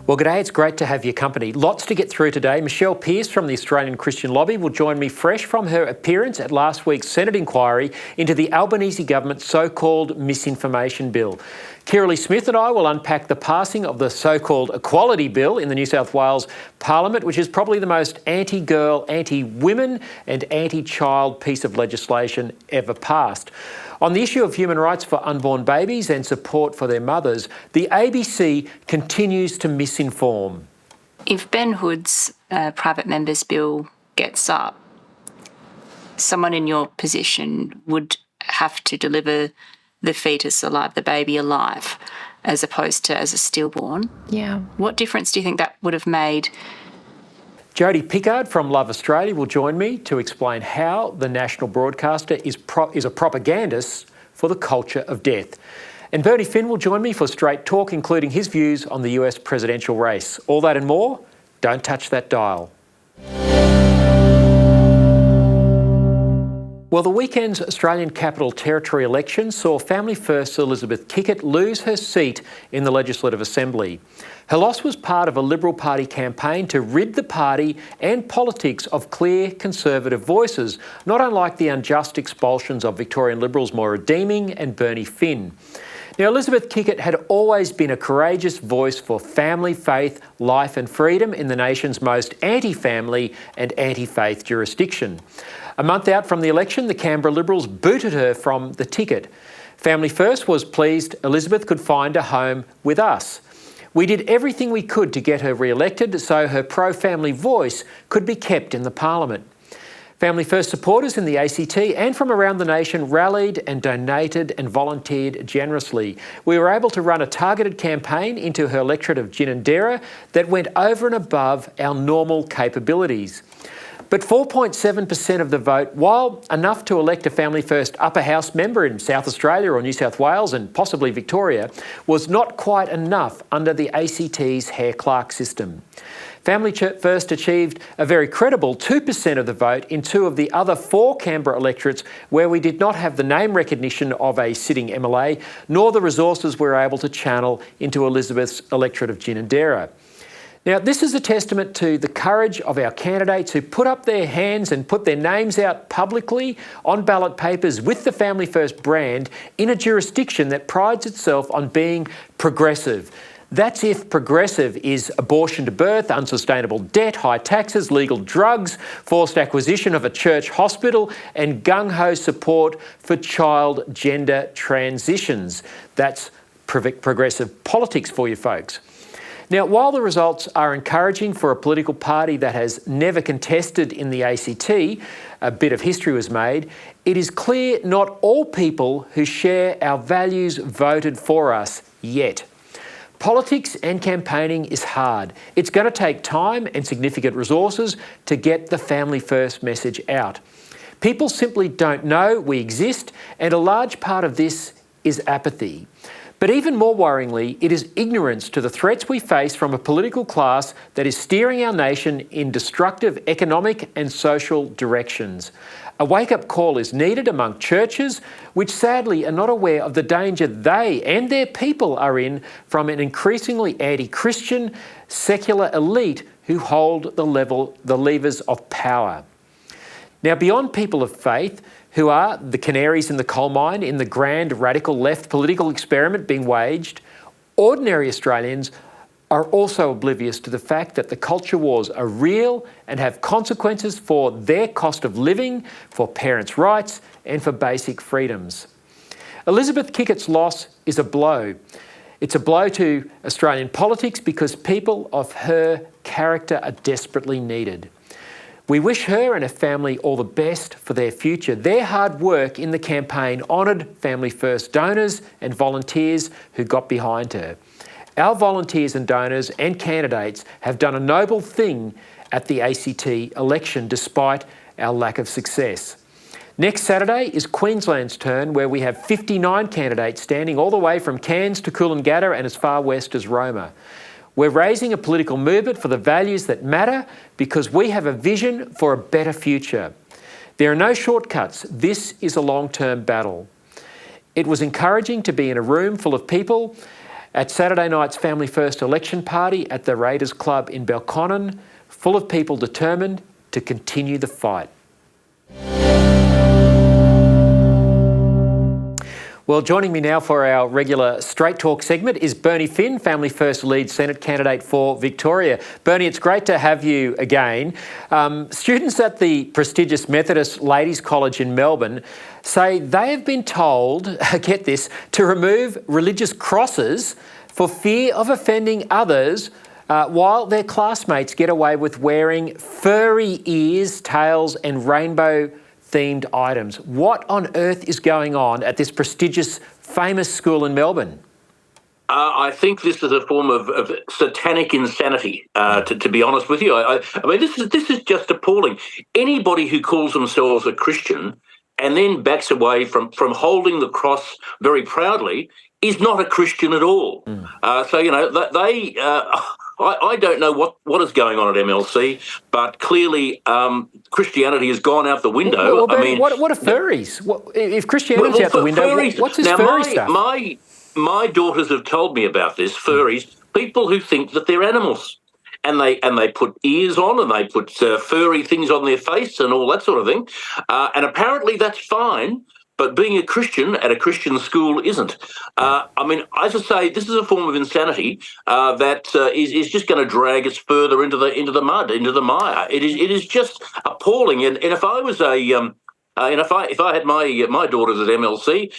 Well, g'day, it's great to have your company. Lots to get through today. Michelle Pearse from the Australian Christian Lobby will join me fresh from her appearance at last week's Senate inquiry into the Albanese Government's so-called misinformation bill. Kirralie Smith and I will unpack the passing of the so-called Equality Bill in the New South Wales Parliament, which is probably the most anti-girl, anti-women and anti-child piece of legislation ever passed. On the issue of human rights for unborn babies and support for their mothers, the ABC continues to misinform. If Ben Hood's private members bill gets up, someone in your position would have to deliver the fetus alive, the baby alive, as opposed to as a stillborn. Yeah. What difference do you think that would have made? Jodie Pickard from Love Australia will join me to explain how the national broadcaster is a propagandist for the culture of death. And Bernie Finn will join me for Straight Talk, including his views on the US presidential race. All that and more, don't touch that dial. Well, the weekend's Australian Capital Territory election saw Family First's Elizabeth Kickard lose her seat in the Legislative Assembly. Her loss was part of a Liberal Party campaign to rid the party and politics of clear Conservative voices, not unlike the unjust expulsions of Victorian Liberals Maura Deeming and Bernie Finn. Now, Elizabeth Kickard had always been a courageous voice for family, faith, life and freedom in the nation's most anti-family and anti-faith jurisdiction. A month out from the election, the Canberra Liberals booted her from the ticket. Family First was pleased Elizabeth could find a home with us. We did everything we could to get her re-elected so her pro-family voice could be kept in the Parliament. Family First supporters in the ACT and from around the nation rallied and donated and volunteered generously. We were able to run a targeted campaign into her electorate of Ginninderra that went over and above our normal capabilities. But 4.7% of the vote, while enough to elect a Family First upper house member in South Australia or New South Wales and possibly Victoria, was not quite enough under the ACT's Hare-Clark system. Family First achieved a very credible 2% of the vote in two of the other four Canberra electorates where we did not have the name recognition of a sitting MLA, nor the resources we were able to channel into Elizabeth's electorate of Ginninderra. Now, this is a testament to the courage of our candidates who put up their hands and put their names out publicly on ballot papers with the Family First brand in a jurisdiction that prides itself on being progressive. That's if progressive is abortion to birth, unsustainable debt, high taxes, legal drugs, forced acquisition of a church hospital, and gung-ho support for child gender transitions. That's progressive politics for you folks. Now, while the results are encouraging for a political party that has never contested in the ACT, a bit of history was made, it is clear not all people who share our values voted for us yet. Politics and campaigning is hard. It's going to take time and significant resources to get the Family First message out. People simply don't know we exist, and a large part of this is apathy. But even more worryingly, it is ignorance to the threats we face from a political class that is steering our nation in destructive economic and social directions. A wake-up call is needed among churches, which sadly are not aware of the danger they and their people are in from an increasingly anti-Christian, secular elite who hold the levers of power. Now, beyond people of faith, who are the canaries in the coal mine in the grand radical left political experiment being waged, ordinary Australians are also oblivious to the fact that the culture wars are real and have consequences for their cost of living, for parents' rights and for basic freedoms. Elizabeth Kickard's loss is a blow. It's a blow to Australian politics because people of her character are desperately needed. We wish her and her family all the best for their future. Their hard work in the campaign honoured Family First donors and volunteers who got behind her. Our volunteers and donors and candidates have done a noble thing at the ACT election despite our lack of success. Next Saturday is Queensland's turn, where we have 59 candidates standing all the way from Cairns to Coolangatta and as far west as Roma. We're raising a political movement for the values that matter because we have a vision for a better future. There are no shortcuts. This is a long-term battle. It was encouraging to be in a room full of people at Saturday night's Family First election party at the Raiders Club in Belconnen, full of people determined to continue the fight. Well, joining me now for our regular Straight Talk segment is Bernie Finn, Family First lead Senate candidate for Victoria. Bernie, it's great to have you again. Students at the prestigious Methodist Ladies College in Melbourne say they have been told, get this, to remove religious crosses for fear of offending others, while their classmates get away with wearing furry ears, tails and rainbow-themed items. What on earth is going on at this prestigious, famous school in Melbourne? I think this is a form of satanic insanity, to be honest with you. I mean, this is just appalling. Anybody who calls themselves a Christian and then backs away from holding the cross very proudly is not a Christian at all. So, you know, I don't know what is going on at MLC, but clearly Christianity has gone out the window. Well, I mean, what are furries? If Christianity's out the window, furries, what's this furry stuff? My daughters have told me about this. Furries, people who think that they're animals, and they put ears on and they put furry things on their face and all that sort of thing, and apparently that's fine. But being a Christian at a Christian school isn't. I mean, as I say, this is a form of insanity that is just going to drag us further into the mud, into the mire. It is just appalling. And if I was if I had my daughters at MLC,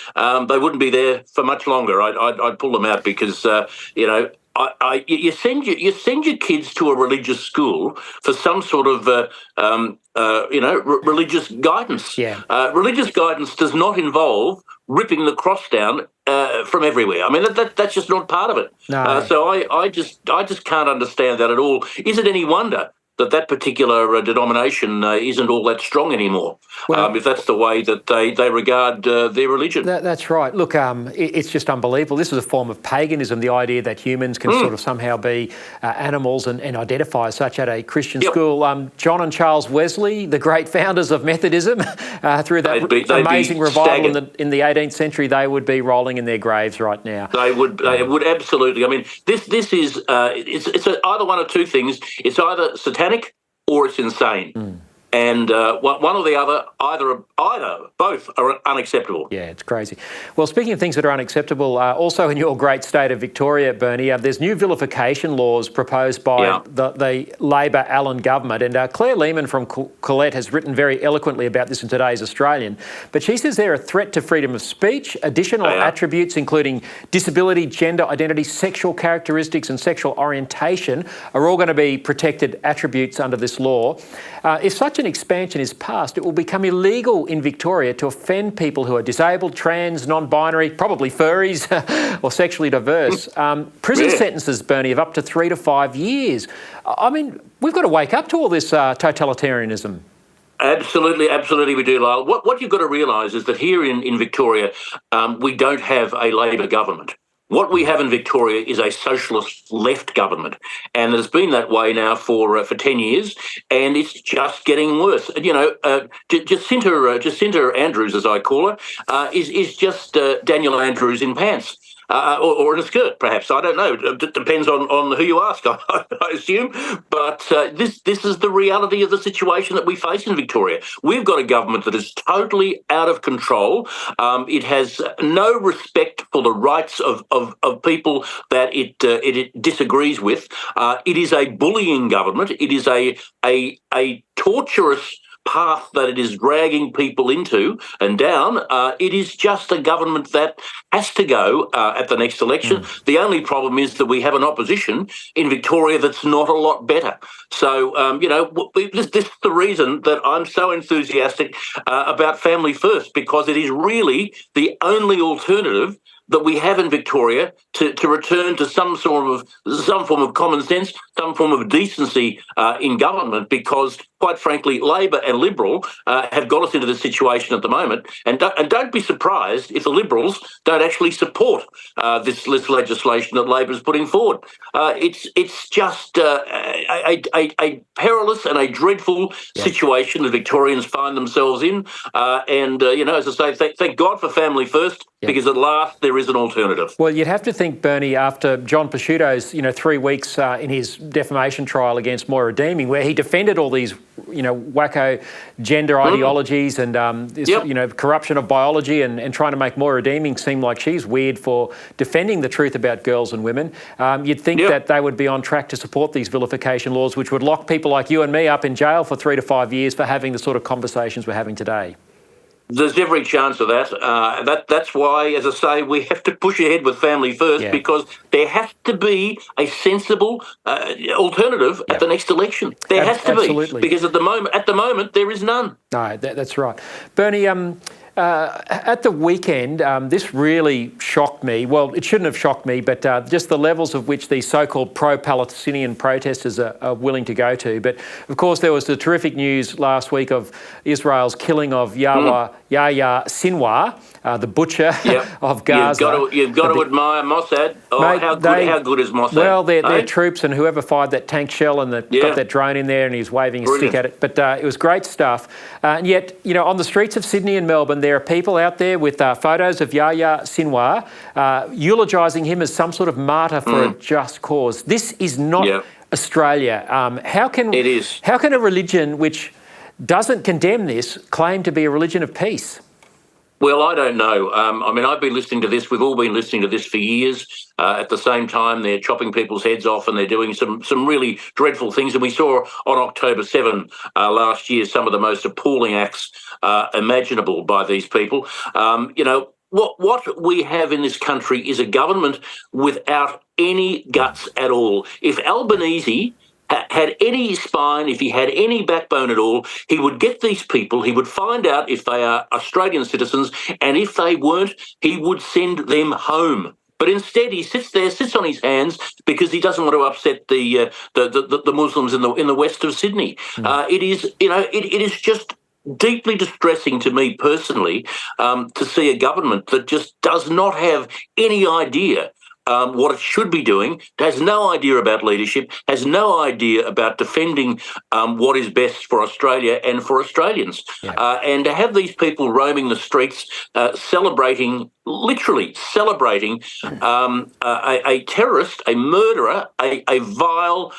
they wouldn't be there for much longer. I'd pull them out because you know. You send your kids to a religious school for some sort of religious guidance. Yeah. Religious guidance does not involve ripping the cross down from everywhere. I mean that's just not part of it. No. So I just can't understand that at all. Is it any wonder that particular denomination isn't all that strong anymore, if that's the way that they regard their religion? That's right. Look, it's just unbelievable. This is a form of paganism, the idea that humans can sort of somehow be animals and identify as such at a Christian school. John and Charles Wesley, the great founders of Methodism, through that amazing revival in the 18th century, they would be rolling in their graves right now. They would absolutely. I mean, this is it's either one of two things. It's either satanic or it's insane. And one or the other, either, both are unacceptable. Yeah, it's crazy. Well, speaking of things that are unacceptable, also in your great state of Victoria, Bernie, there's new vilification laws proposed by the Labor Allen government. And Claire Lehman from Colette has written very eloquently about this in today's Australian. But she says they're a threat to freedom of speech. Additional attributes, including disability, gender identity, sexual characteristics and sexual orientation, are all going to be protected attributes under this law. If such an expansion is passed, it will become illegal in Victoria to offend people who are disabled, trans, non-binary, probably furries or sexually diverse. Prison sentences, Bernie, of up to 3 to 5 years. I mean, we've got to wake up to all this totalitarianism. Absolutely we do, Lyle. What you've got to realise is that here in Victoria, we don't have a Labor government. What we have in Victoria is a socialist left government, and it's been that way now for 10 years, and it's just getting worse. You know, Jacinta Andrews, as I call her, is just Daniel Andrews in pants. Or in a skirt, perhaps. I don't know. It depends on who you ask, I assume. But this is the reality of the situation that we face in Victoria. We've got a government that is totally out of control. It has no respect for the rights of people that it disagrees with. It is a bullying government. It is a torturous path that it is dragging people into and down. It is just a government that has to go at the next election. The only problem is that we have an opposition in Victoria that's not a lot better. So, this is the reason that I'm so enthusiastic about Family First, because it is really the only alternative that we have in Victoria to return to some form of common sense, some form of decency in government, because quite frankly, Labor and Liberal have got us into this situation at the moment. And don't be surprised if the Liberals don't actually support this legislation that Labor's putting forward. It's just a perilous and a dreadful situation that Victorians find themselves in. As I say, thank God for Family First, because at last there is an alternative. Well, you'd have to think, Bernie, after John Pesciuto's 3 weeks in his defamation trial against Moira Deeming, where he defended all these wacko gender ideologies and corruption of biology and trying to make Moira Deeming seem like she's weird for defending the truth about girls and women, you'd think that they would be on track to support these vilification laws, which would lock people like you and me up in jail for 3 to 5 years for having the sort of conversations we're having today. There's every chance of that. That's why, as I say, we have to push ahead with Family First, because there has to be a sensible alternative at the next election. There has to be, because at the moment there is none. No, that's right, Bernie. At the weekend, this really shocked me. Well, it shouldn't have shocked me, but just the levels of which these so-called pro-Palestinian protesters are willing to go to. But, of course, there was the terrific news last week of Israel's killing of Yahya Sinwar, the butcher of Gaza. You've got to admire Mossad. Mate, how good is Mossad? Well, their troops and whoever fired that tank shell and got that drone in there and he was waving a stick at it. But it was great stuff. And yet, on the streets of Sydney and Melbourne, there are people out there with photos of Yahya Sinwar eulogising him as some sort of martyr for a just cause. This is not Australia. How can a religion which doesn't condemn this claim to be a religion of peace? Well, I don't know. I've been listening to this. We've all been listening to this for years. At the same time, they're chopping people's heads off and they're doing some really dreadful things. And we saw on October 7 last year some of the most appalling acts imaginable by these people. What we have in this country is a government without any guts at all. If Albanese had any spine, if he had any backbone at all, he would get these people, he would find out if they are Australian citizens, and if they weren't, he would send them home. But instead, he sits on his hands because he doesn't want to upset the Muslims in the west of Sydney. It is just deeply distressing to me personally to see a government that just does not have any idea what it should be doing, has no idea about leadership, has no idea about defending what is best for Australia and for Australians. And to have these people roaming the streets, literally celebrating a terrorist, a murderer, a vile,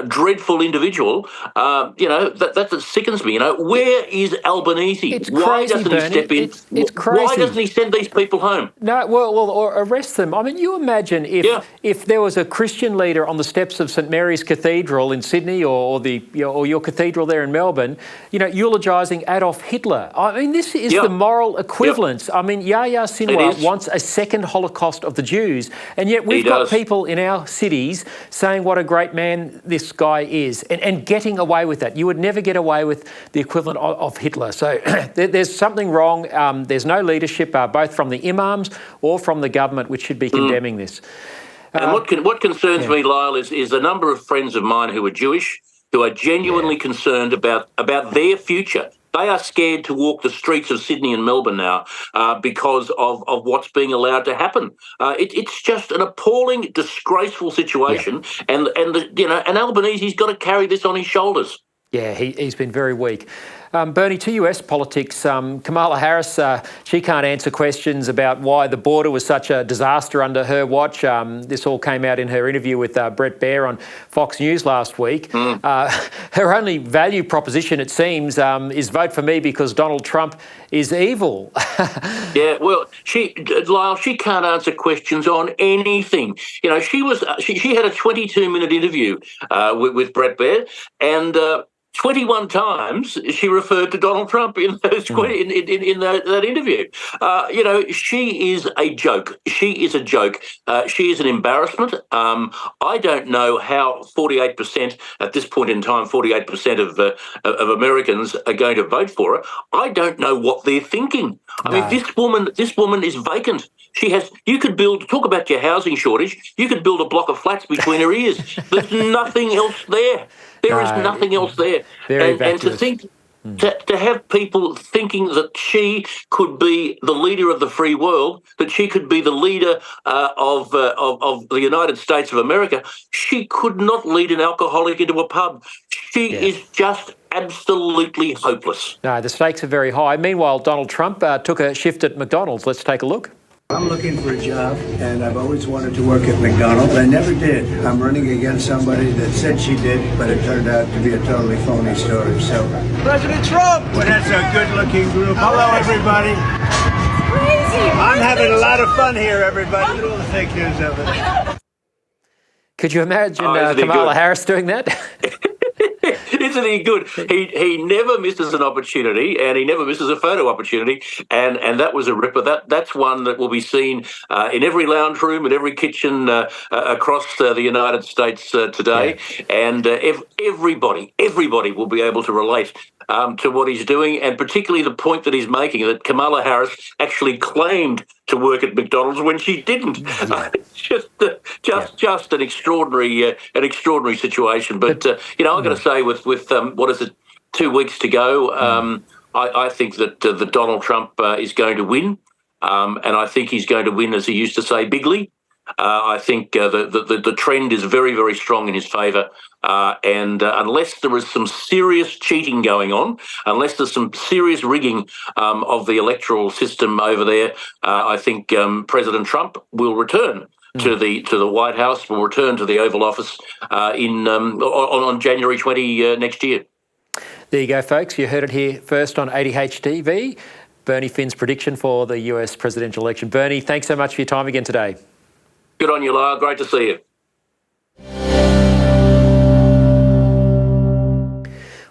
dreadful individual, that sickens me. Where is Albanese? Why doesn't he step in? It's crazy. Why doesn't he send these people home? No, or arrest them. I mean, you imagine if there was a Christian leader on the steps of St Mary's Cathedral in Sydney or your cathedral there in Melbourne, eulogising Adolf Hitler. I mean, this is the moral equivalence. I mean, Yahya Sinwar wants a second Holocaust of the Jews, and yet we've got people in our cities saying what a great man this guy is and getting away with that. You would never get away with the equivalent of Hitler. So there's something wrong. There's no leadership, both from the imams or from the government, which should be condemning this. And what concerns me, Lyle, is a number of friends of mine who are Jewish, who are genuinely concerned about their future. They are scared to walk the streets of Sydney and Melbourne now because of what's being allowed to happen. It's just an appalling, disgraceful situation, and Albanese's got to carry this on his shoulders. Yeah, he's been very weak. Bernie, to US politics, Kamala Harris, she can't answer questions about why the border was such a disaster under her watch. This all came out in her interview with Brett Baer on Fox News last week. Her only value proposition, it seems, is vote for me because Donald Trump is evil. Yeah, well, Lyle, she can't answer questions on anything. She had a 22-minute interview with Brett Baer, and 21 times she referred to Donald Trump in those in that interview. She is a joke. She is a joke. She is an embarrassment. I don't know how 48% at this point in time, 48% of Americans are going to vote for her. I don't know what they're thinking. I mean, this woman is vacant. You could build, talk about your housing shortage, you could build a block of flats between her ears. There's nothing else there. There is nothing else there. Very And to vacuous. think, to have people thinking that she could be the leader of the free world, that she could be the leader of the United States of America, she could not lead an alcoholic into a pub. She is just absolutely hopeless. No, the stakes are very high. Meanwhile, Donald Trump took a shift at McDonald's. Let's take a look. I'm looking for a job, and I've always wanted to work at McDonald's. I never did. I'm running against somebody that said she did, but it turned out to be a totally phony story. So, President Trump! Well, that's a good-looking group. Hello, everybody. Crazy. I'm having a lot of fun here, everybody. Look at all the fake news of it. Could you imagine Kamala Harris doing that? Isn't he good? He never misses an opportunity, and he never misses a photo opportunity, and that was a ripper. That's one that will be seen in every lounge room, in every kitchen across the United States today, and everybody will be able to relate to what he's doing, and particularly the point that he's making, that Kamala Harris actually claimed to work at McDonald's when she didn't. Just an extraordinary situation. But I've got to say, with what is it, 2 weeks to go, I think that the Donald Trump is going to win, and I think he's going to win, as he used to say, bigly. I think the trend is very, very strong in his favour, and unless there is some serious cheating going on, unless there's some serious rigging of the electoral system over there, I think President Trump will return to the White House, will return to the Oval Office on January 20 next year. There you go, folks. You heard it here first on ADH TV. Bernie Finn's prediction for the US presidential election. Bernie, thanks so much for your time again today. Good on you, Lyle. Great to see you.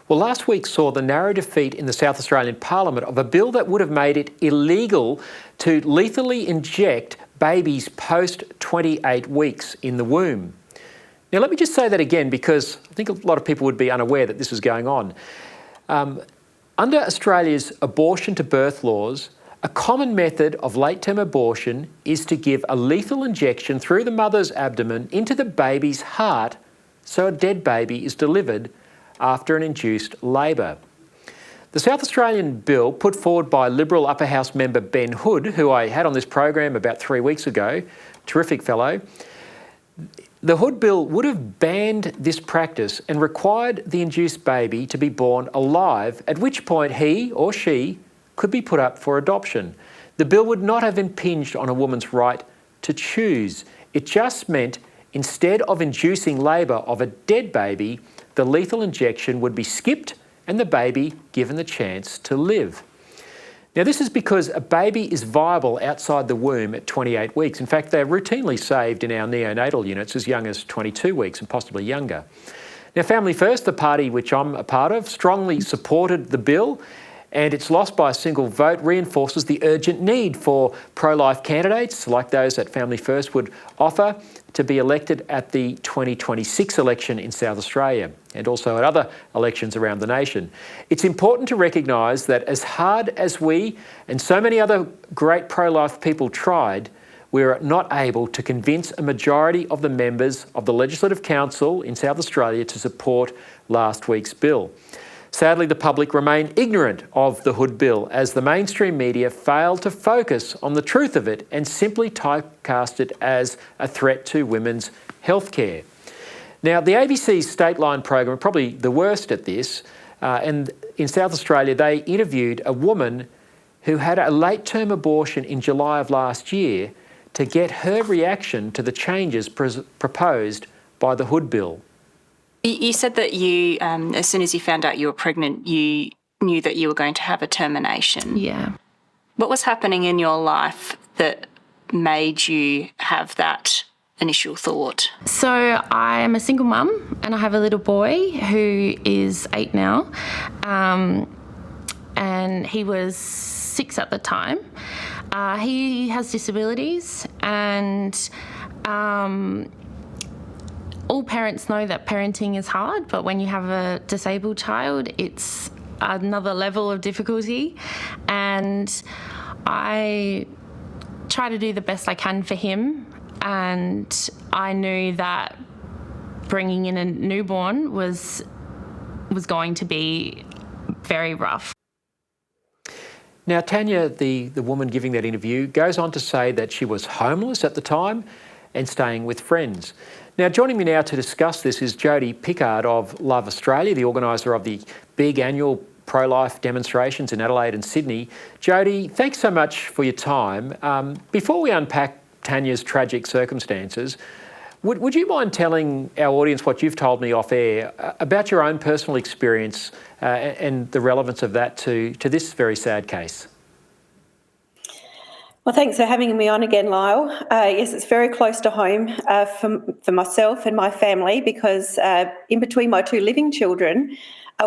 Well, last week saw the narrow defeat in the South Australian Parliament of a bill that would have made it illegal to lethally inject babies post 28 weeks in the womb. Now, let me just say that again, because I think a lot of people would be unaware that this was going on. Under Australia's abortion to birth laws, a common method of late-term abortion is to give a lethal injection through the mother's abdomen into the baby's heart so a dead baby is delivered after an induced labour. The South Australian bill, put forward by Liberal Upper House member Ben Hood, who I had on this program about 3 weeks ago, terrific fellow, the Hood bill would have banned this practice and required the induced baby to be born alive, at which point he or she could be put up for adoption. The bill would not have impinged on a woman's right to choose. It just meant instead of inducing labour of a dead baby, the lethal injection would be skipped and the baby given the chance to live. Now, this is because a baby is viable outside the womb at 28 weeks. In fact, they're routinely saved in our neonatal units as young as 22 weeks and possibly younger. Now, Family First, the party which I'm a part of, strongly supported the bill, and its loss by a single vote reinforces the urgent need for pro-life candidates like those that Family First would offer to be elected at the 2026 election in South Australia and also at other elections around the nation. It's important to recognise that as hard as we and so many other great pro-life people tried, we were not able to convince a majority of the members of the Legislative Council in South Australia to support last week's bill. Sadly, the public remain ignorant of the Hood bill as the mainstream media failed to focus on the truth of it and simply typecast it as a threat to women's healthcare. Now, the ABC's State Line program are probably the worst at this, and in South Australia they interviewed a woman who had a late-term abortion in July of last year to get her reaction to the changes proposed by the Hood bill. You said that you, as soon as you found out you were pregnant, you knew that you were going to have a termination. Yeah. What was happening in your life that made you have that initial thought? So I am a single mum and I have a little boy who is 8 now, and he was 6 at the time. He has disabilities, and all parents know that parenting is hard, but when you have a disabled child, it's another level of difficulty. And I try to do the best I can for him, and I knew that bringing in a newborn was going to be very rough. Now, Tanya, the woman giving that interview, goes on to say that she was homeless at the time and staying with friends. Now, joining me now to discuss this is Jodie Pickard of Love Australia, the organiser of the big annual pro-life demonstrations in Adelaide and Sydney. Jodie, thanks so much for your time. Before we unpack Tanya's tragic circumstances, would you mind telling our audience what you've told me off air about your own personal experience and the relevance of that to this very sad case? Well, thanks for having me on again, Lyle. Yes, it's very close to home for myself and my family, because in between my two living children,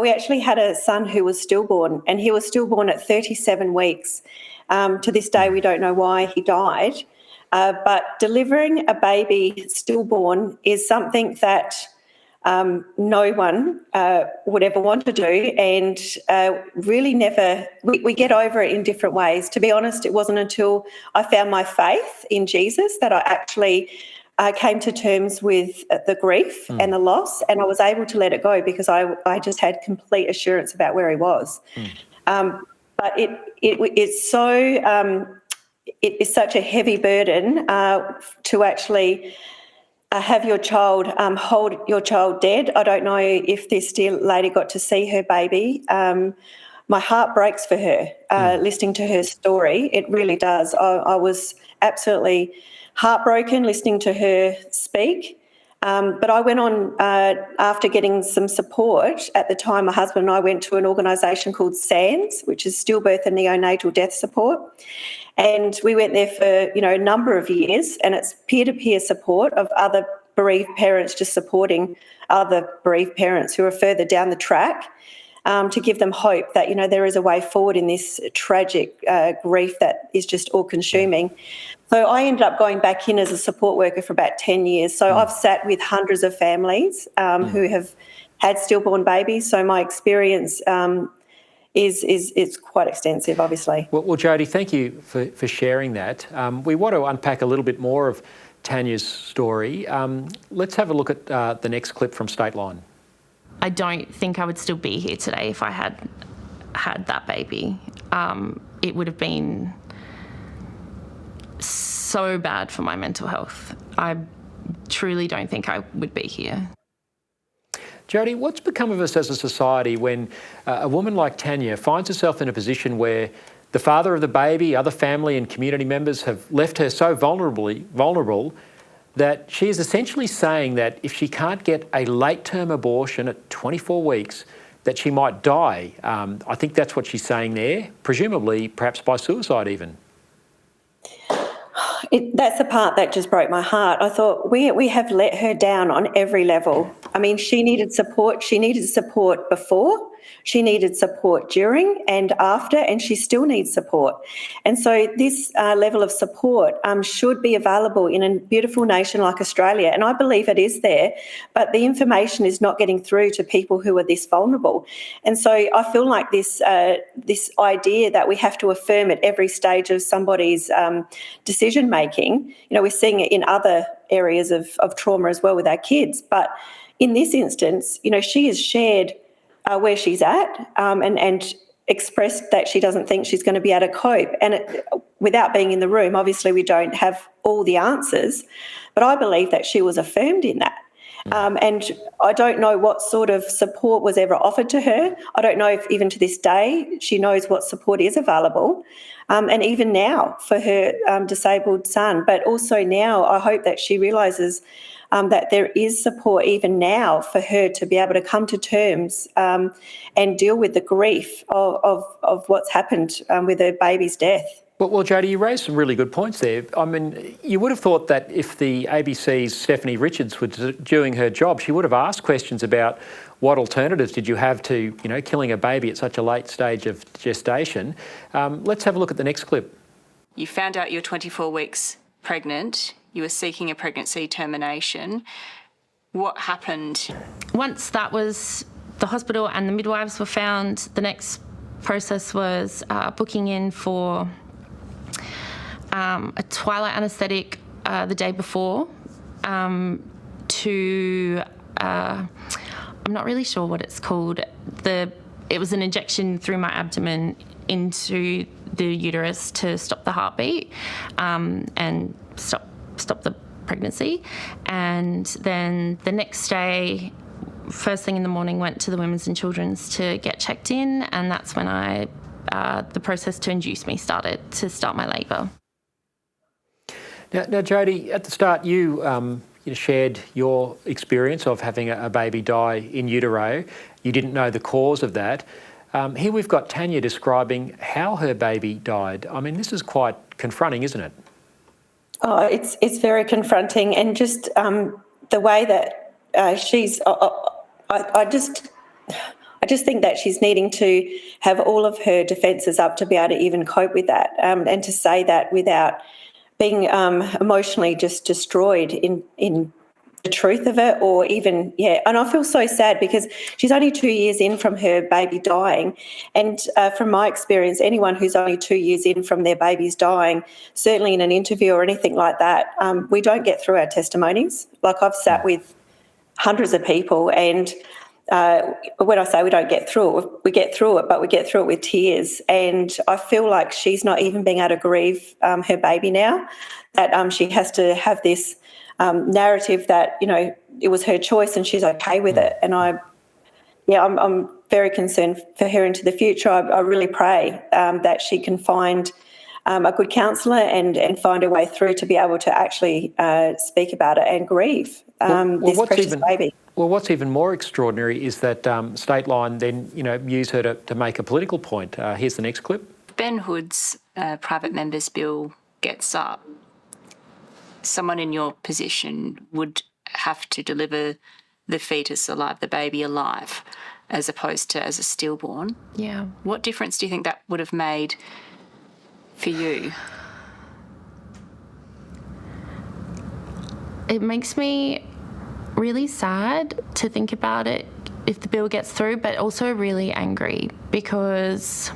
we actually had a son who was stillborn, and he was stillborn at 37 weeks. To this day, we don't know why he died. But delivering a baby stillborn is something that no one would ever want to do, and really never, we get over it in different ways. To be honest, it wasn't until I found my faith in Jesus that I actually came to terms with the grief and the loss, and I was able to let it go because I just had complete assurance about where he was. But it's so... it is such a heavy burden to actually have your child, hold your child dead. I don't know if this dear lady got to see her baby. My heart breaks for her, listening to her story. It really does. I was absolutely heartbroken listening to her speak. But I went on, after getting some support, at the time my husband and I went to an organisation called SANS, which is Stillbirth and Neonatal Death Support. And we went there for, a number of years, and it's peer-to-peer support of other bereaved parents, just supporting other bereaved parents who are further down the track, to give them hope that, there is a way forward in this tragic grief that is just all-consuming. So I ended up going back in as a support worker for about 10 years. So I've sat with hundreds of families who have had stillborn babies. So my experience is quite extensive, obviously. Well, Jodie, thank you for sharing that. We want to unpack a little bit more of Tanya's story. Let's have a look at the next clip from Stateline. I don't think I would still be here today if I had had that baby. It would have been so bad for my mental health. I truly don't think I would be here. Jodie, what's become of us as a society when a woman like Tanya finds herself in a position where the father of the baby, other family and community members have left her so vulnerable that she is essentially saying that if she can't get a late-term abortion at 24 weeks, that she might die? I think that's what she's saying there, presumably perhaps by suicide even. That's the part that just broke my heart. I thought we have let her down on every level. I mean, she needed support. She needed support before. She needed support during and after, and she still needs support. And so this level of support should be available in a beautiful nation like Australia. And I believe it is there, but the information is not getting through to people who are this vulnerable. And so I feel like this idea that we have to affirm at every stage of somebody's decision making, we're seeing it in other areas of trauma as well with our kids. But in this instance, she has shared where she's at and expressed that she doesn't think she's going to be able to cope. And without being in the room, obviously we don't have all the answers, but I believe that she was affirmed in that. And I don't know what sort of support was ever offered to her. I don't know if even to this day she knows what support is available. And even now for her disabled son. But also now I hope that she realises that there is support even now for her to be able to come to terms and deal with the grief of what's happened with her baby's death. Well, Jodie, you raised some really good points there. I mean, you would have thought that if the ABC's Stephanie Richards was doing her job, she would have asked questions about what alternatives did you have to, killing a baby at such a late stage of gestation. Let's have a look at the next clip. You found out you're 24 weeks pregnant. You were seeking a pregnancy termination. What happened? Once that was, the hospital and the midwives were found, the next process was booking in for a twilight anaesthetic the day before to, I'm not really sure what it's called. It was an injection through my abdomen into the uterus to stop the heartbeat and stop the pregnancy. And then the next day, first thing in the morning, went to the Women's and Children's to get checked in, and that's when the process to induce me started to start my labour. Now, Jodie, at the start you shared your experience of having a baby die in utero. You didn't know the cause of that. Here we've got Tanya describing how her baby died. I mean, this is quite confronting, isn't it? Oh, it's very confronting, and just the way that she's. I just think that she's needing to have all of her defences up to be able to even cope with that, and to say that without being emotionally just destroyed in the truth of it, or even, and I feel so sad because she's only 2 years in from her baby dying, and from my experience, anyone who's only 2 years in from their babies dying, certainly in an interview or anything like that, we don't get through our testimonies. Like, I've sat with hundreds of people, and when I say we don't get through it, we get through it, but we get through it with tears. And I feel like she's not even being able to grieve her baby now, that she has to have this narrative that, it was her choice and she's okay with it. And I'm very concerned for her into the future. I really pray that she can find a good counsellor and find a way through to be able to actually speak about it and grieve this precious baby. Well, what's even more extraordinary is that State Line then, use her to make a political point. Here's the next clip. Ben Hood's private members bill gets up, someone in your position would have to deliver the fetus alive, the baby alive, as opposed to as a stillborn. Yeah. What difference do you think that would have made for you? It makes me really sad to think about it if the bill gets through, but also really angry because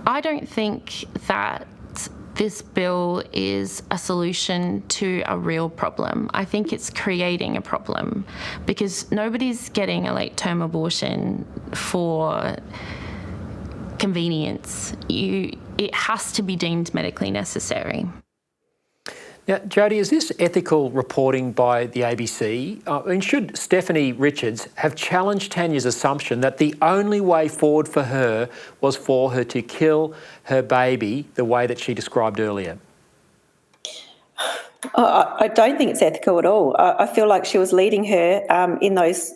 I don't think that this bill is a solution to a real problem. I think it's creating a problem because nobody's getting a late-term abortion for convenience. It has to be deemed medically necessary. Now, Jodie, is this ethical reporting by the ABC? Should Stephanie Richards have challenged Tanya's assumption that the only way forward for her was for her to kill her baby the way that she described earlier? I don't think it's ethical at all. I feel like she was leading her in those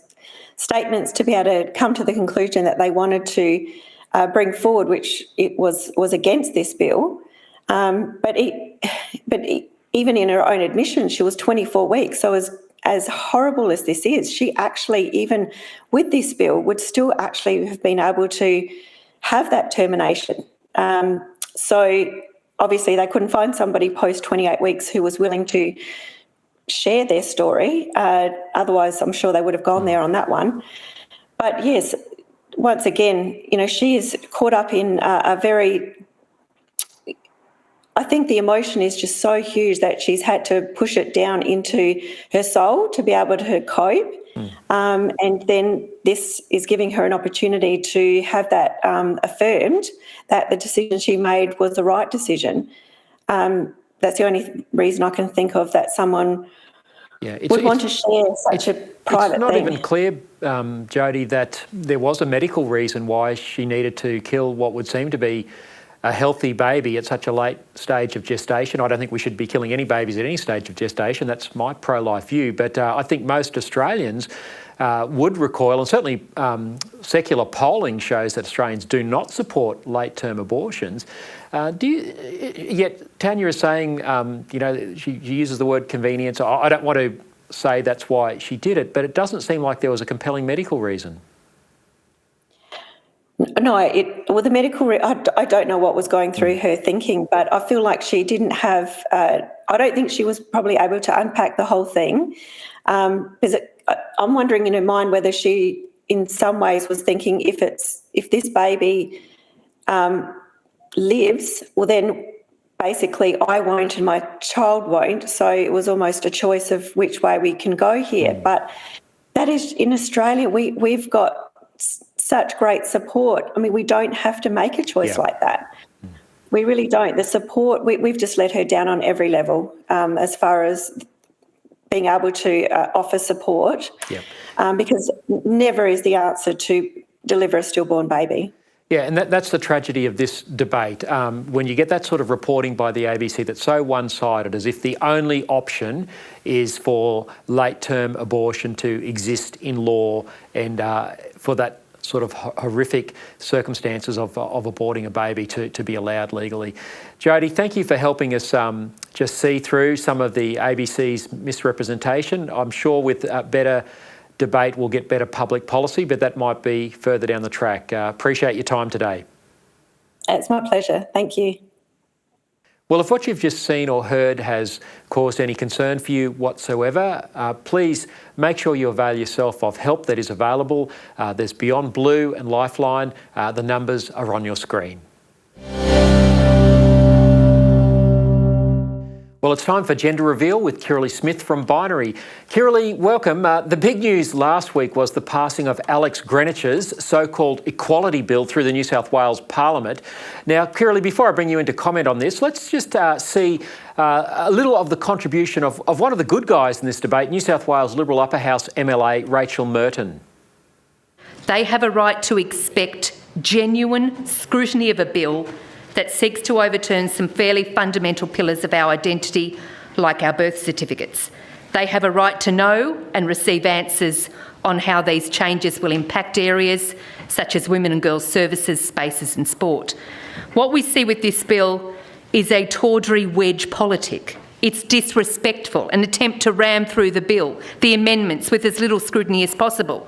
statements to be able to come to the conclusion that they wanted to bring forward, which it was against this bill. But even in her own admission, she was 24 weeks. So as horrible as this is, she actually, even with this bill, would still actually have been able to have that termination. So obviously they couldn't find somebody post 28 weeks who was willing to share their story. Otherwise, I'm sure they would have gone there on that one. But yes, once again, she is caught up in a very... I think the emotion is just so huge that she's had to push it down into her soul to be able to cope. And then this is giving her an opportunity to have that affirmed, that the decision she made was the right decision. That's the only reason I can think of that someone would want to share such a private thing. It's not even clear, Jodie, that there was a medical reason why she needed to kill what would seem to be a healthy baby at such a late stage of gestation. I don't think we should be killing any babies at any stage of gestation. That's my pro-life view. But I think most Australians would recoil, and certainly secular polling shows that Australians do not support late-term abortions. Yet Tanya is saying, she uses the word convenience. I don't want to say that's why she did it, but it doesn't seem like there was a compelling medical reason. No, the medical... I don't know what was going through her thinking, but I feel like she didn't have... I don't think she was probably able to unpack the whole thing. Because I'm wondering in her mind whether she, in some ways, was thinking if this baby lives, well then basically I won't and my child won't. So it was almost a choice of which way we can go here. But that is, in Australia, we've got such great support. I mean, we don't have to make a choice like that. We really don't. The support, we've just let her down on every level as far as being able to offer support because never is the answer to deliver a stillborn baby. Yeah, and that's the tragedy of this debate. When you get that sort of reporting by the ABC that's so one-sided, as if the only option is for late-term abortion to exist in law and for that sort of horrific circumstances of aborting a baby to be allowed legally. Jodie, thank you for helping us just see through some of the ABC's misrepresentation. I'm sure with better debate we'll get better public policy, but that might be further down the track. Appreciate your time today. It's my pleasure. Thank you. Well, if what you've just seen or heard has caused any concern for you whatsoever, please make sure you avail yourself of help that is available. There's Beyond Blue and Lifeline. The numbers are on your screen. Well, it's time for Gender Reveal with Kirralie Smith from Binary. Kirralie, welcome. The big news last week was the passing of Alex Greenwich's so-called equality bill through the New South Wales Parliament. Now, Kirralie, before I bring you in to comment on this, let's just see a little of the contribution of one of the good guys in this debate, New South Wales Liberal Upper House MLA Rachel Merton. They have a right to expect genuine scrutiny of a bill that seeks to overturn some fairly fundamental pillars of our identity, like our birth certificates. They have a right to know and receive answers on how these changes will impact areas such as women and girls services, spaces and sport. What we see with this bill is a tawdry wedge politic. It's disrespectful, an attempt to ram through the bill, the amendments, with as little scrutiny as possible.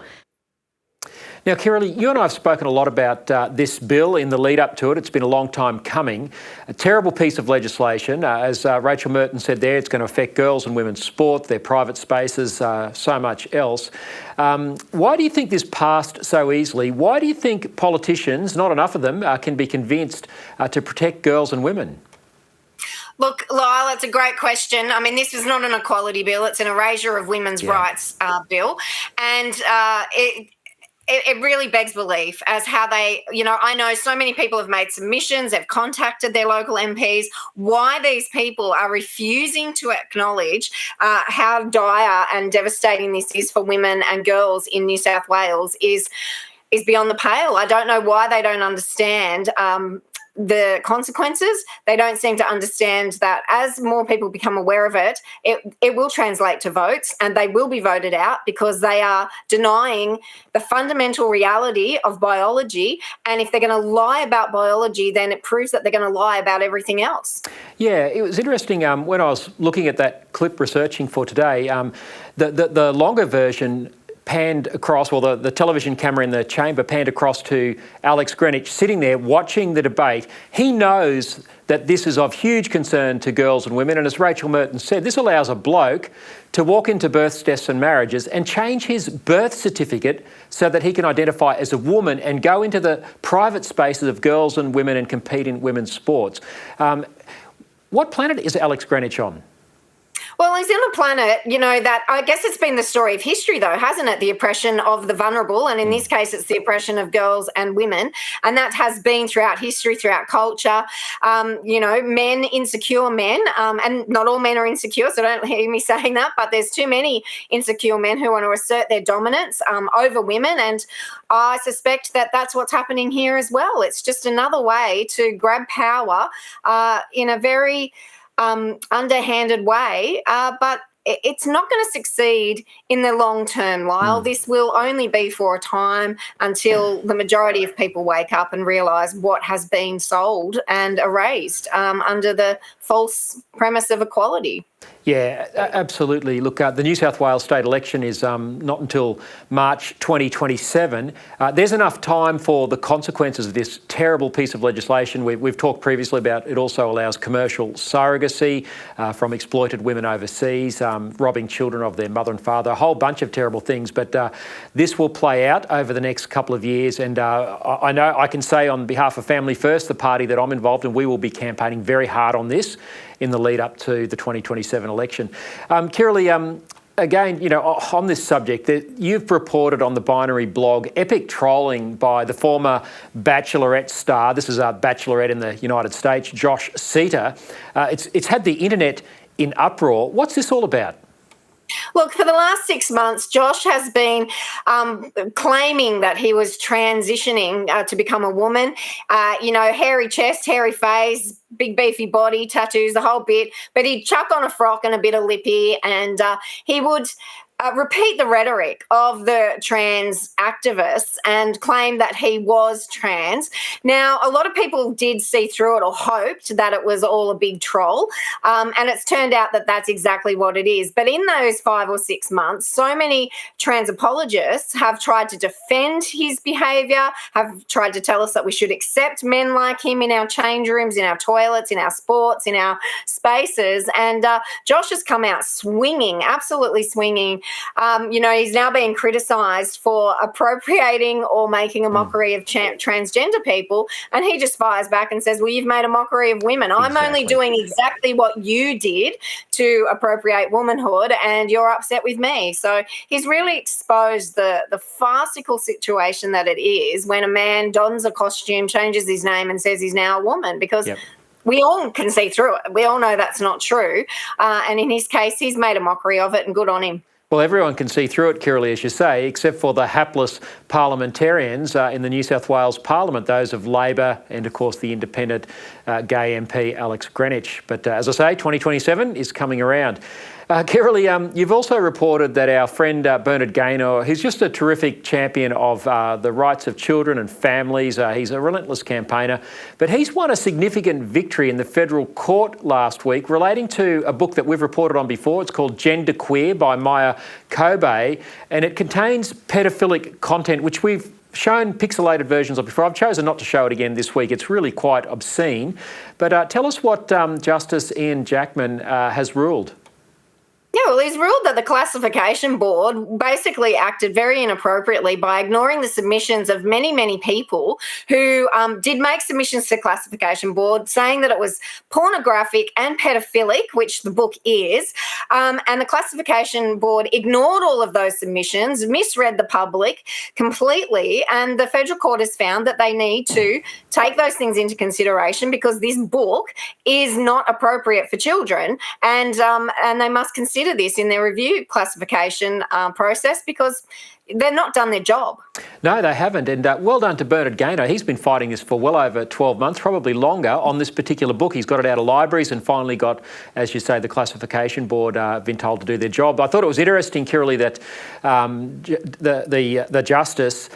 Now, Kirralie, you and I have spoken a lot about this bill in the lead up to it. It's been a long time coming. A terrible piece of legislation. As Rachel Merton said there, it's going to affect girls and women's sport, their private spaces, so much else. Why do you think this passed so easily? Why do you think politicians, not enough of them, can be convinced to protect girls and women? Look, Lyle, it's a great question. I mean, this is not an equality bill. It's an erasure of women's rights bill. And it really begs belief as how they, I know so many people have made submissions, they've contacted their local MPs. Why these people are refusing to acknowledge how dire and devastating this is for women and girls in New South Wales is beyond the pale. I don't know why they don't understand the consequences. They don't seem to understand that as more people become aware of it, it will translate to votes and they will be voted out because they are denying the fundamental reality of biology. And if they're going to lie about biology, then it proves that they're going to lie about everything else. Yeah, it was interesting when I was looking at that clip researching for today, the longer version panned across, well, the television camera in the chamber panned across to Alex Greenwich sitting there watching the debate. He knows that this is of huge concern to girls and women, and as Rachel Merton said, this allows a bloke to walk into births, deaths and marriages and change his birth certificate so that he can identify as a woman and go into the private spaces of girls and women and compete in women's sports. What planet is Alex Greenwich on? Well, he's on a planet, that I guess it's been the story of history, though, hasn't it? The oppression of the vulnerable. And in this case, it's the oppression of girls and women. And that has been throughout history, throughout culture. Men, insecure men, and not all men are insecure, so don't hear me saying that, but there's too many insecure men who want to assert their dominance over women. And I suspect that that's what's happening here as well. It's just another way to grab power in a very underhanded way, but it's not going to succeed in the long term, Lyle. This will only be for a time until the majority of people wake up and realise what has been sold and erased under the false premise of equality. Yeah, absolutely. Look, the New South Wales state election is not until March 2027. There's enough time for the consequences of this terrible piece of legislation. We've talked previously about it also allows commercial surrogacy from exploited women overseas, robbing children of their mother and father, a whole bunch of terrible things. But this will play out over the next couple of years. And I know I can say on behalf of Family First, the party that I'm involved in, we will be campaigning very hard on this in the lead up to the 2027 election. Kirralie, again, you know, on this subject, you've reported on the Binary blog epic trolling by the former Bachelorette star. This is a Bachelorette in the United States, Josh Seater. It's had the internet in uproar. What's this all about? Look, for the last 6 months, Josh has been claiming that he was transitioning to become a woman. Hairy chest, hairy face, big beefy body, tattoos, the whole bit. But he'd chuck on a frock and a bit of lippy, and he would repeat the rhetoric of the trans activists and claim that he was trans. Now, a lot of people did see through it or hoped that it was all a big troll, and it's turned out that that's exactly what it is. But in those 5 or 6 months, so many trans apologists have tried to defend his behaviour, have tried to tell us that we should accept men like him in our change rooms, in our toilets, in our sports, in our spaces. And Josh has come out swinging, absolutely swinging. He's now being criticised for appropriating or making a mockery of transgender people, and he just fires back and says, well, you've made a mockery of women. Exactly. I'm only doing exactly what you did to appropriate womanhood, and you're upset with me. So he's really exposed the farcical situation that it is when a man dons a costume, changes his name and says he's now a woman, because we all can see through it. We all know that's not true. And in his case, he's made a mockery of it, and good on him. Well, everyone can see through it, Kirralie, as you say, except for the hapless parliamentarians in the New South Wales Parliament, those of Labor and, of course, the independent gay MP Alex Greenwich. But as I say, 2027 is coming around. Kirralie, you've also reported that our friend Bernard Gaynor, who's just a terrific champion of the rights of children and families, he's a relentless campaigner, but he's won a significant victory in the federal court last week relating to a book that we've reported on before. It's called Gender Queer by Maya Kobe, and it contains pedophilic content, which we've shown pixelated versions of before. I've chosen not to show it again this week. It's really quite obscene. But tell us what Justice Ian Jackman has ruled. Yeah, well, he's ruled that the classification board basically acted very inappropriately by ignoring the submissions of many, many people who did make submissions to the classification board saying that it was pornographic and pedophilic, which the book is, and the classification board ignored all of those submissions, misread the public completely, and the federal court has found that they need to take those things into consideration because this book is not appropriate for children, and they must consider this in their review classification process because they've not done their job. No, they haven't. And well done to Bernard Gaynor. He's been fighting this for well over 12 months, probably longer, on this particular book. He's got it out of libraries and finally got, as you say, the classification board been told to do their job. I thought it was interesting, Kirralie, that the justice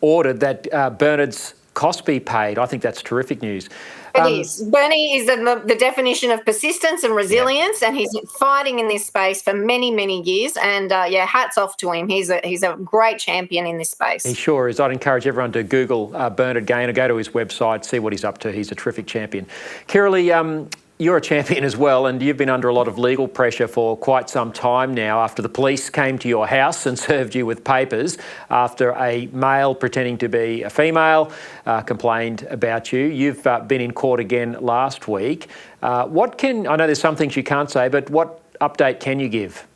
ordered that Bernard's costs be paid. I think that's terrific news. It is. Bernie is the definition of persistence and resilience, and he's fighting in this space for many, many years. And hats off to him. He's a great champion in this space. He sure is. I'd encourage everyone to Google Bernard Gaynor, go to his website, see what he's up to. He's a terrific champion. Kirralie, you're a champion as well, and you've been under a lot of legal pressure for quite some time now after the police came to your house and served you with papers after a male pretending to be a female complained about you. You've been in court again last week. I know there's some things you can't say, but what update can you give?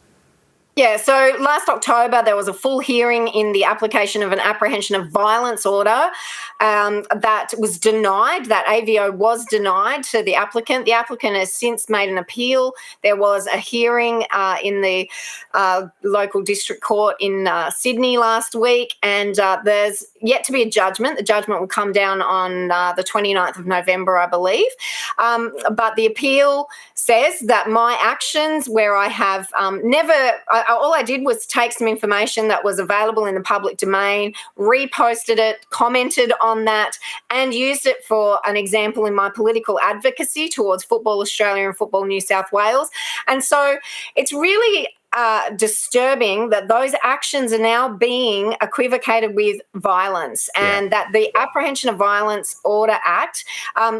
Yeah, so last October there was a full hearing in the application of an apprehension of violence order that was denied. That AVO was denied to the applicant. The applicant has since made an appeal. There was a hearing in the local district court in Sydney last week, and there's yet to be a judgment. The judgment will come down on the 29th of November, I believe. But the appeal says that my actions where I have all I did was take some information that was available in the public domain, reposted it, commented on that, and used it for an example in my political advocacy towards Football Australia and Football New South Wales. And so it's really disturbing that those actions are now being equivocated with violence, and that the Apprehension of Violence Order Act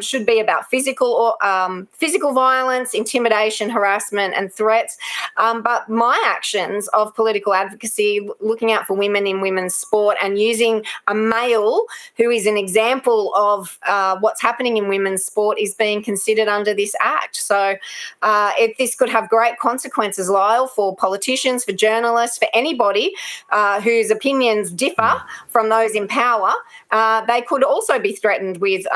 should be about physical violence, intimidation, harassment and threats. But my actions of political advocacy, looking out for women in women's sport and using a male who is an example of what's happening in women's sport, is being considered under this act. So this could have great consequences, Lyle, for politicians, for journalists, for anybody whose opinions differ from those in power. They could also be threatened with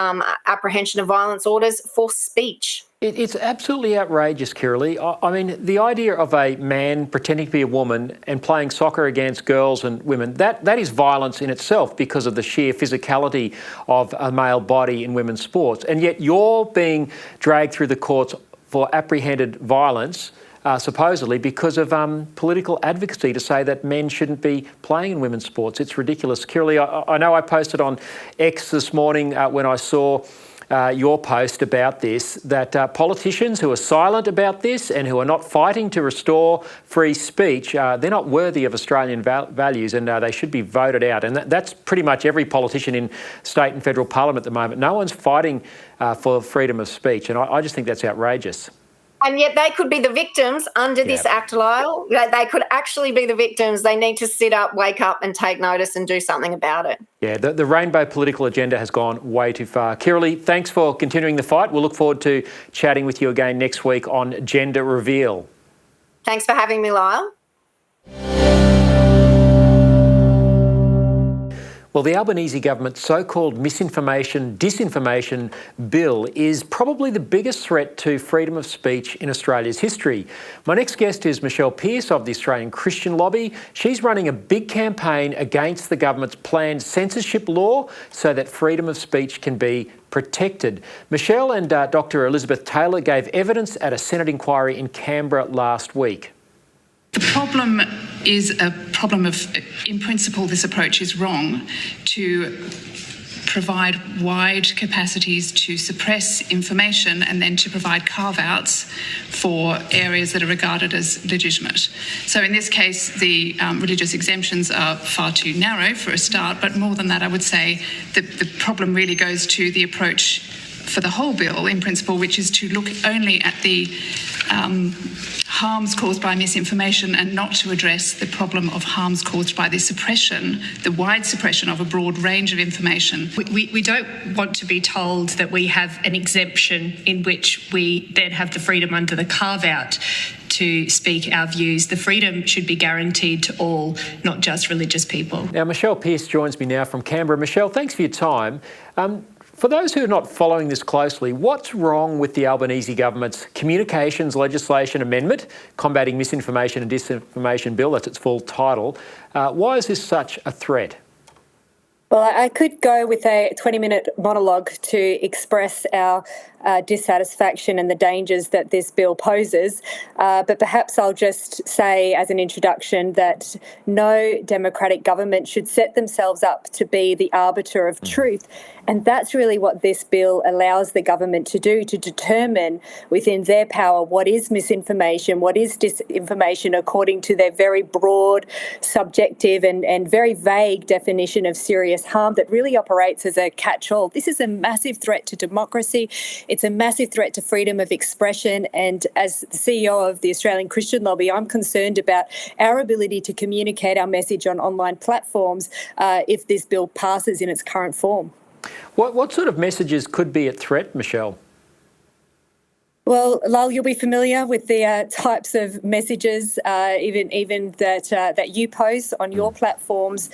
apprehension of violence orders for speech. It's absolutely outrageous, Kirralie. I mean, the idea of a man pretending to be a woman and playing soccer against girls and women, that is violence in itself because of the sheer physicality of a male body in women's sports. And yet you're being dragged through the courts for apprehended violence, supposedly because of political advocacy to say that men shouldn't be playing in women's sports. It's ridiculous. Kirralie, I know I posted on X this morning when I saw your post about this, that politicians who are silent about this and who are not fighting to restore free speech, they're not worthy of Australian values, and they should be voted out. And that's pretty much every politician in state and federal parliament at the moment. No one's fighting for freedom of speech, and I just think that's outrageous. And yet they could be the victims under this act, Lyle. They could actually be the victims. They need to sit up, wake up and take notice and do something about it. Yeah, the rainbow political agenda has gone way too far. Kirralie, thanks for continuing the fight. We'll look forward to chatting with you again next week on Gender Reveal. Thanks for having me, Lyle. Well, the Albanese Government's so-called misinformation, disinformation bill is probably the biggest threat to freedom of speech in Australia's history. My next guest is Michelle Pearse of the Australian Christian Lobby. She's running a big campaign against the government's planned censorship law so that freedom of speech can be protected. Michelle and Dr. Elizabeth Taylor gave evidence at a Senate inquiry in Canberra last week. The problem is a problem of, in principle, this approach is wrong to provide wide capacities to suppress information and then to provide carve-outs for areas that are regarded as legitimate. So in this case, the religious exemptions are far too narrow for a start, but more than that, I would say that the problem really goes to the approach for the whole bill, in principle, which is to look only at the harms caused by misinformation and not to address the problem of harms caused by the suppression, the wide suppression of a broad range of information. We don't want to be told that we have an exemption in which we then have the freedom under the carve-out to speak our views. The freedom should be guaranteed to all, not just religious people. Now, Michelle Pearse joins me now from Canberra. Michelle, thanks for your time. For those who are not following this closely, what's wrong with the Albanese Government's Communications Legislation Amendment, Combating Misinformation and Disinformation Bill, that's its full title? Why is this such a threat? Well, I could go with a 20-minute monologue to express our dissatisfaction and the dangers that this bill poses, but perhaps I'll just say as an introduction that no democratic government should set themselves up to be the arbiter of truth. And that's really what this bill allows the government to do, to determine within their power what is misinformation, what is disinformation, according to their very broad, subjective and very vague definition of serious harm that really operates as a catch-all. This is a massive threat to democracy. It's a massive threat to freedom of expression. And as the CEO of the Australian Christian Lobby, I'm concerned about our ability to communicate our message on online platforms if this bill passes in its current form. What sort of messages could be at threat, Michelle? Well, Lyle, you'll be familiar with the types of messages, even that you post on your platforms,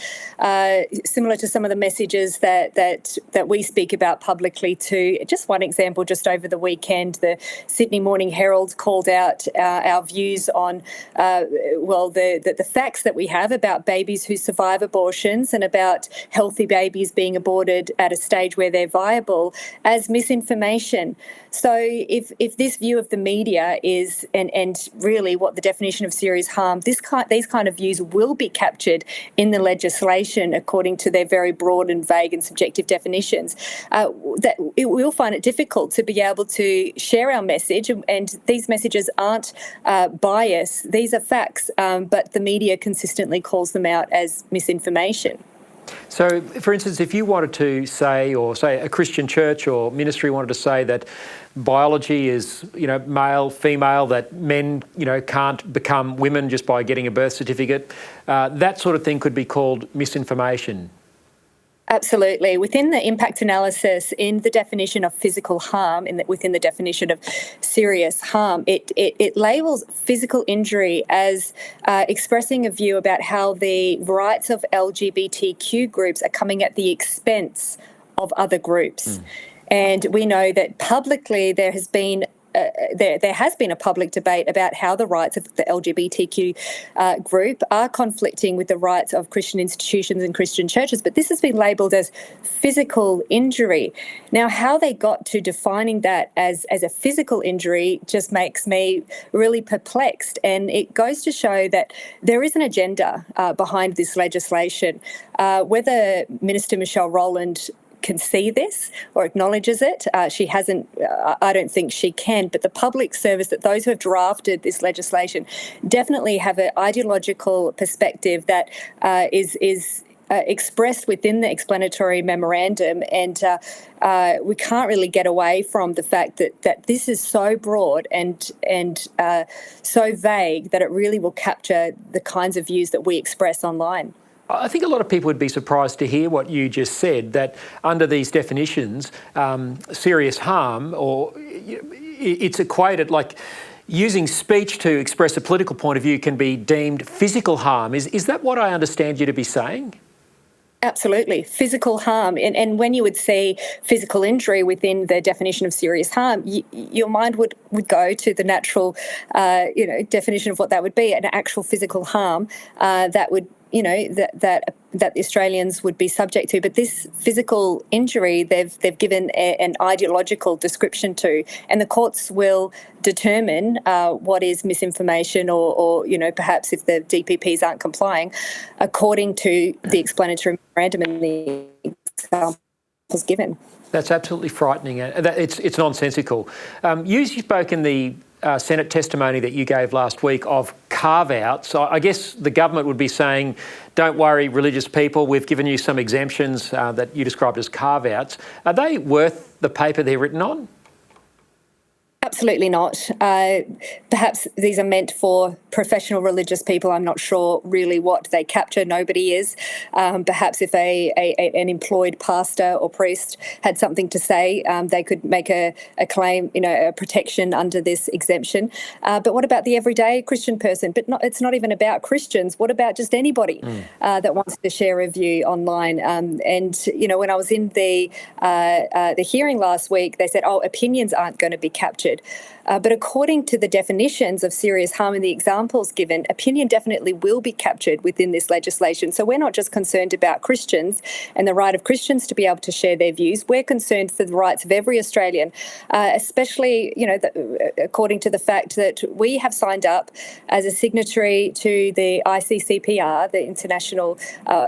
similar to some of the messages that we speak about publicly too. Just one example, just over the weekend, the Sydney Morning Herald called out our views on, the facts that we have about babies who survive abortions and about healthy babies being aborted at a stage where they're viable as misinformation. So if this view of the media is, and really what the definition of serious harm, these kind of views will be captured in the legislation according to their very broad and vague and subjective definitions, that we'll find it difficult to be able to share our message, and these messages aren't biased. These are facts, but the media consistently calls them out as misinformation. So, for instance, if you wanted to say, or say a Christian church or ministry wanted to say that biology is, male, female, that men, can't become women just by getting a birth certificate, that sort of thing could be called misinformation. Absolutely. Within the impact analysis, in the definition of physical harm, within the definition of serious harm, it labels physical injury as expressing a view about how the rights of LGBTQ groups are coming at the expense of other groups. And we know that publicly there has been a public debate about how the rights of the LGBTQ group are conflicting with the rights of Christian institutions and Christian churches, but this has been labelled as physical injury. Now, how they got to defining that as a physical injury just makes me really perplexed, and it goes to show that there is an agenda behind this legislation. Whether Minister Michelle Rowland can see this or acknowledges it. She hasn't, I don't think she can, but the public service, that those who have drafted this legislation definitely have an ideological perspective that is expressed within the explanatory memorandum, and we can't really get away from the fact that this is so broad and so vague that it really will capture the kinds of views that we express online. I think a lot of people would be surprised to hear what you just said, that under these definitions, serious harm, or it's equated like using speech to express a political point of view can be deemed physical harm. Is that what I understand you to be saying? Absolutely. Physical harm. And when you would see physical injury within the definition of serious harm, your mind would go to the natural definition of what that would be, an actual physical harm that would that Australians would be subject to. But this physical injury, they've given an ideological description to, and the courts will determine what is misinformation or perhaps if the DPPs aren't complying, according to the explanatory memorandum and the examples given. That's absolutely frightening. It's nonsensical. You spoke in the Senate testimony that you gave last week of carve-outs. I guess the government would be saying, don't worry, religious people, we've given you some exemptions that you described as carve-outs. Are they worth the paper they're written on? Absolutely not. Perhaps these are meant for professional religious people. I'm not sure really what they capture. Nobody is. Perhaps if an employed pastor or priest had something to say, they could make a claim, a protection under this exemption. But what about the everyday Christian person? But it's not even about Christians. What about just anybody that wants to share a view online? And when I was in the hearing last week, they said, opinions aren't going to be captured. But according to the definitions of serious harm and the examples given, opinion definitely will be captured within this legislation. So we're not just concerned about Christians and the right of Christians to be able to share their views. We're concerned for the rights of every Australian, especially, according to the fact that we have signed up as a signatory to the ICCPR, the International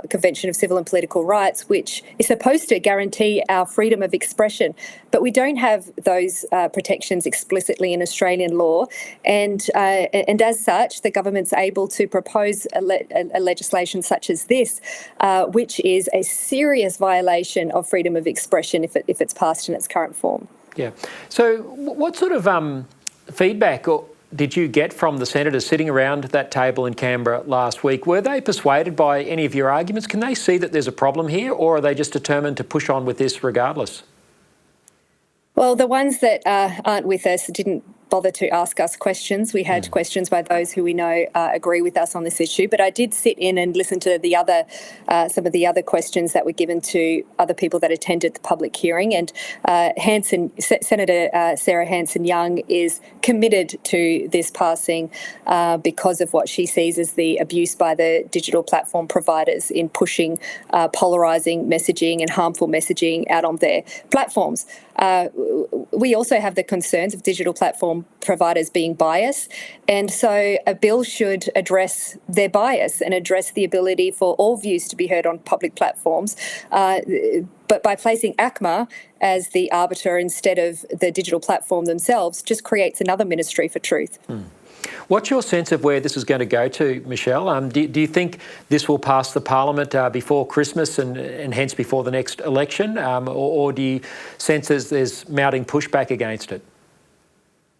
Convention of Civil and Political Rights, which is supposed to guarantee our freedom of expression. But we don't have those protections explicitly in Australian law, and as such, the government's able to propose a legislation such as this, which is a serious violation of freedom of expression if it's passed in its current form. Yeah. So, what sort of feedback did you get from the senators sitting around that table in Canberra last week? Were they persuaded by any of your arguments? Can they see that there's a problem here, or are they just determined to push on with this regardless? Well, the ones that aren't with us didn't bother to ask us questions. We had questions by those who we know agree with us on this issue, but I did sit in and listen to some of the other questions that were given to other people that attended the public hearing. And Senator Sarah Hanson-Young is committed to this passing because of what she sees as the abuse by the digital platform providers in pushing polarising messaging and harmful messaging out on their platforms. we also have the concerns of digital platform providers being biased. And so a bill should address their bias and address the ability for all views to be heard on public platforms. But by placing ACMA as the arbiter instead of the digital platform themselves just creates another ministry for truth. What's your sense of where this is going to go to, Michelle? Do you think this will pass the Parliament before Christmas and hence before the next election? Or do you sense there's mounting pushback against it?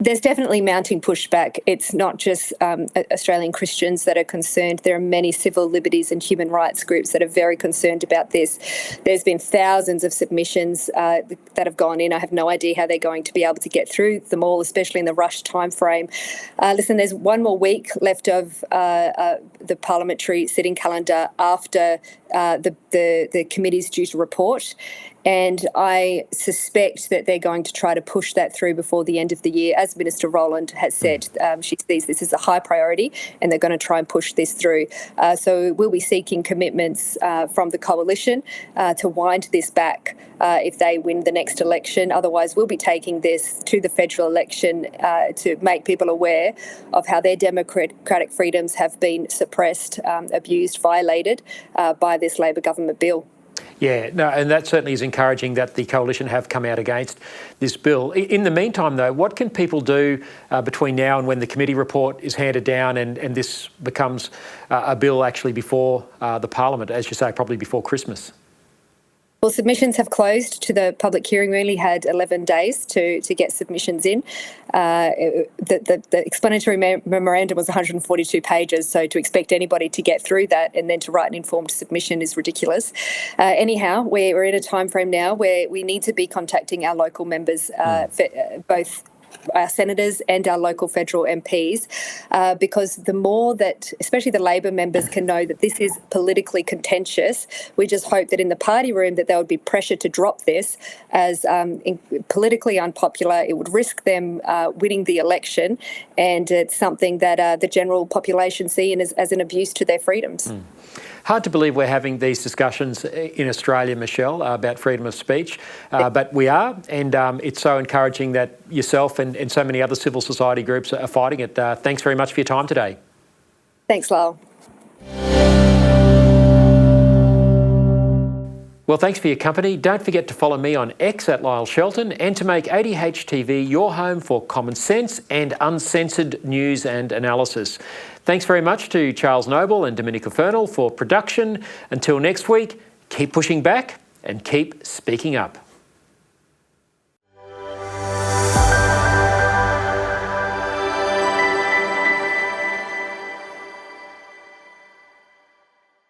There's definitely mounting pushback. It's not just Australian Christians that are concerned. There are many civil liberties and human rights groups that are very concerned about this. There's been thousands of submissions that have gone in. I have no idea how they're going to be able to get through them all, especially in the rushed time frame. Listen, there's one more week left of the parliamentary sitting calendar after the committee's due to report. And I suspect that they're going to try to push that through before the end of the year. As Minister Rowland has said, she sees this as a high priority and they're going to try and push this through. So we'll be seeking commitments from the coalition to wind this back if they win the next election. Otherwise, we'll be taking this to the federal election to make people aware of how their democratic freedoms have been suppressed, abused, violated by this Labor government bill. Yeah, no, and that certainly is encouraging that the coalition have come out against this bill. In the meantime, though, what can people do between now and when the committee report is handed down and this becomes a bill actually before the Parliament, as you say, probably before Christmas? Well, submissions have closed to the public hearing. We only had 11 days to get submissions in. The explanatory memorandum was 142 pages, so to expect anybody to get through that and then to write an informed submission is ridiculous. Anyhow, we're in a time frame now where we need to be contacting our local members, both our senators and our local federal MPs, because the more that, especially the Labor members, can know that this is politically contentious, we just hope that in the party room that there would be pressure to drop this as politically unpopular. It would risk them winning the election, and it's something that the general population see as an abuse to their freedoms. Hard to believe we're having these discussions in Australia, Michelle, about freedom of speech, but we are, and it's so encouraging that yourself and so many other civil society groups are fighting it. Thanks very much for your time today. Thanks, Lyle. Well, thanks for your company. Don't forget to follow me on X at Lyle Shelton and to make ADH TV your home for common sense and uncensored news and analysis. Thanks very much to Charles Noble and Dominica Fernal for production. Until next week, keep pushing back and keep speaking up.